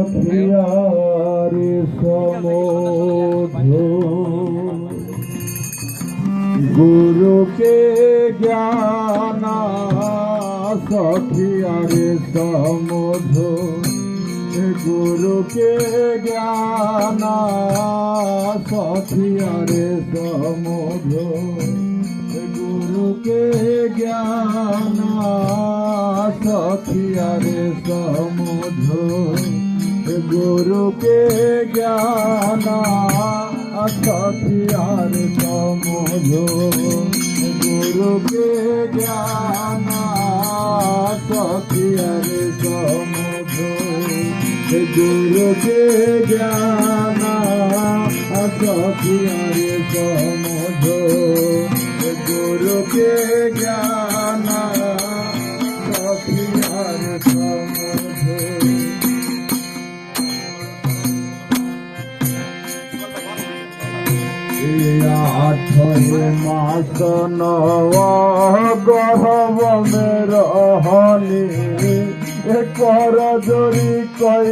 সখিয়ারে সমধো গুরুকে জ্ঞান সখিয়ারে সমধো গুরুকে জ্ঞান সখিয়ারে সমধো গুরুকে জ্ঞান সখিয়ারে সমধো গুরুকে জ্ঞান সখিয়ারে সমধো গুরুকে জ্ঞান সখিয়ারে সমধো গুরুকে জ্ঞান সখিয়ারে সমধো গুরুকে জ্ঞান সখিয়ারে সমধো আঠে মাস গহব মের হনি কর জরি কই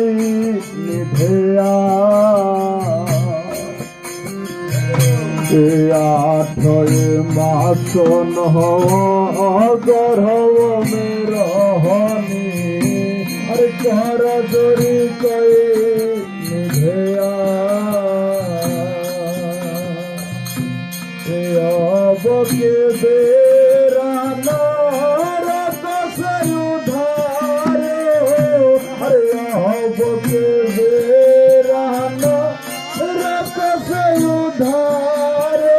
নিধেয়া আঠে মাস গহব মের হনি কর জরি কই নিধেয়া के बेरा नारद से उधारे हरे अब के बेरा नारद से उधारे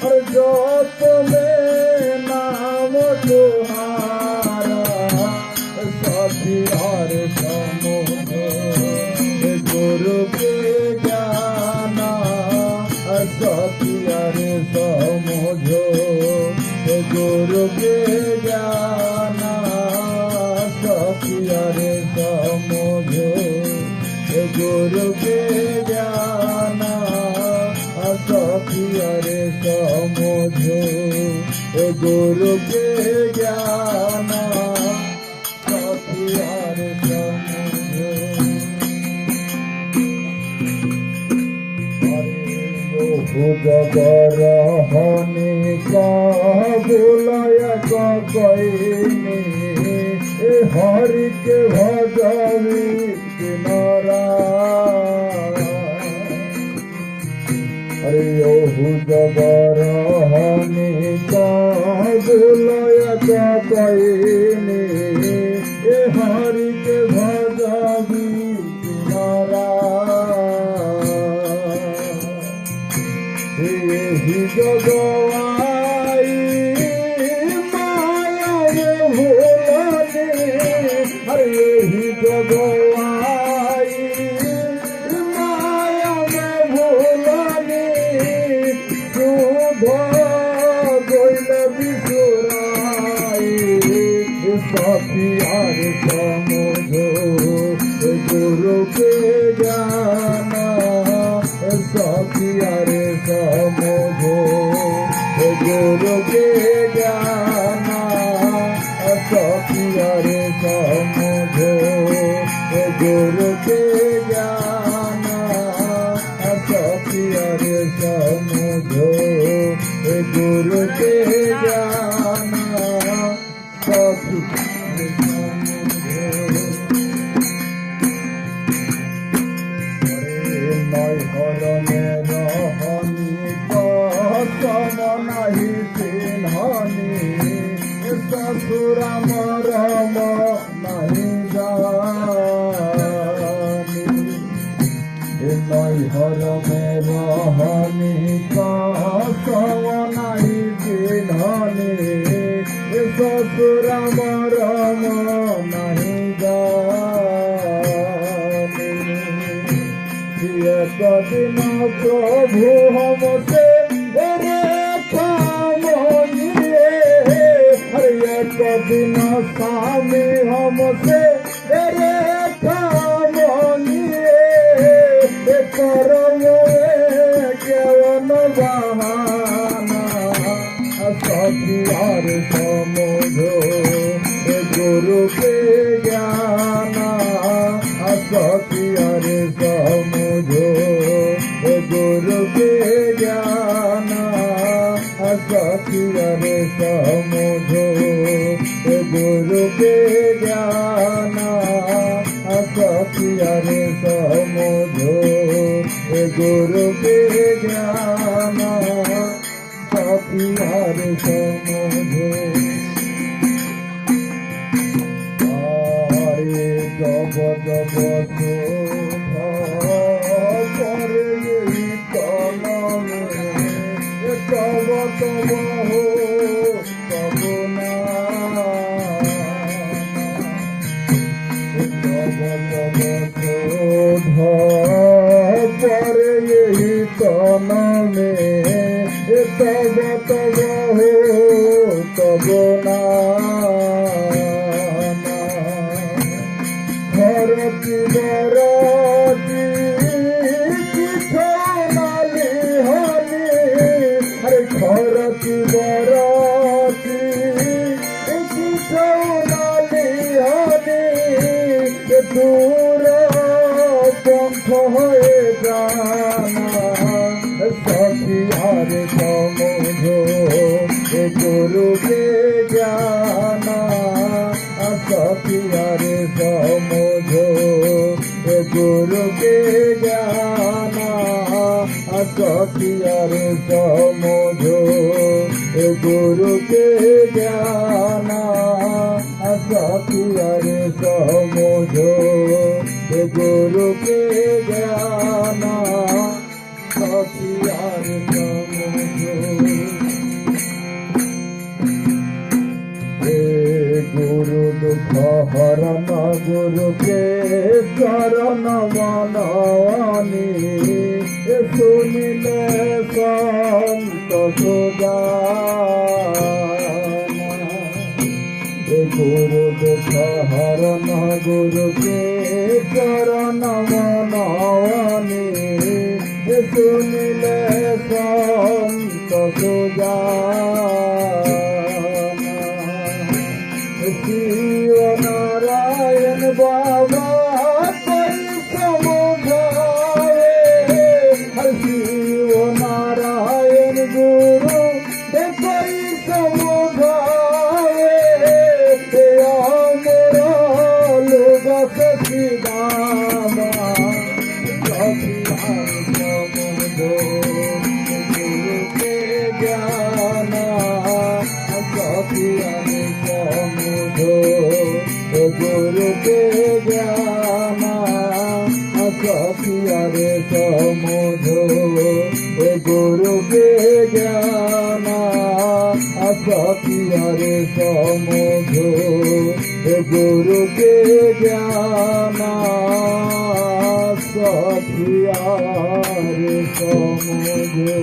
हर जोत में नाम तुम्हारा सखियार समधो गुरु के ज्ञान सखियारे समझो गुरु के ज्ञान सखियारे समझो गुरु के ज्ञान सखियारे समझो गुरु के ज्ञान सखियारे समझो जगर हनी बुलाय कईनी हरि के भजवी किनारा अरे ओहु जगर हनी बुलाय कईनी हरि के भजवी किनारा जगवाई माया भूलने हरे ही जगवाई माया भूलने शुभ गोल बिसुराई सखियार समझो गुरु के ज्ञान सखियारे समझो गुरु के ज्ञान सखियारे समझो गुरु के ज्ञान सखियारे समझो गुरु के ज्ञान सखियारे नैहर में रहनी कसम नहीं चिन्हनी ससुर मरम नहीं जानी नैहर में रहनी कसम नहीं चिन्हनी ससुर मरम नहीं जानी एक दिन प्रभु हमसे रेखा मोनिए एक दिन स्वामी हमसे रेखा मोनिए करम केवन बहाना सखियार समझो गुरु के ज्ञान सखिया रे समझो गुरु के ज्ञान सखिया रे समझो गुरु के ज्ञान सखिया रे समझो गुरु के ज्ञान सखिया रे समझो जगत बसो करे तब तब हो तब ना जगत बसो करे यही तन में तब तब हो तब ना भरती बरती नाली हनी अरे भरती बरती नाली हनी दूर पंथ हয়ে जाना सखिया रे समझो गुरु के ज्ञाना सखिया रे समझो गुरु के ज्ञाना सखिया रे समझो गुरु के ज्ञाना सखिया रे समझो गुरु के ज्ञाना सखिया रे समझो गुरु दुख हरण गुरु के चरण मनवानी सुनिले संत सुजाना गुरु दुख हरण गुरु के चरण मनवानी सुनिले संत सुजाना शिव नारायण बाबा कोई समझावे शिव नारायण गुरु कोई समझावे मेरा लोग सीधामा समझो गुरु के ज्ञाना सखिया गुरु के ज्ञाना सखिया रे समझो गुरु के ज्ञाना सखिया रे समझो गुरु के ज्ञाना सखिया रे समझो।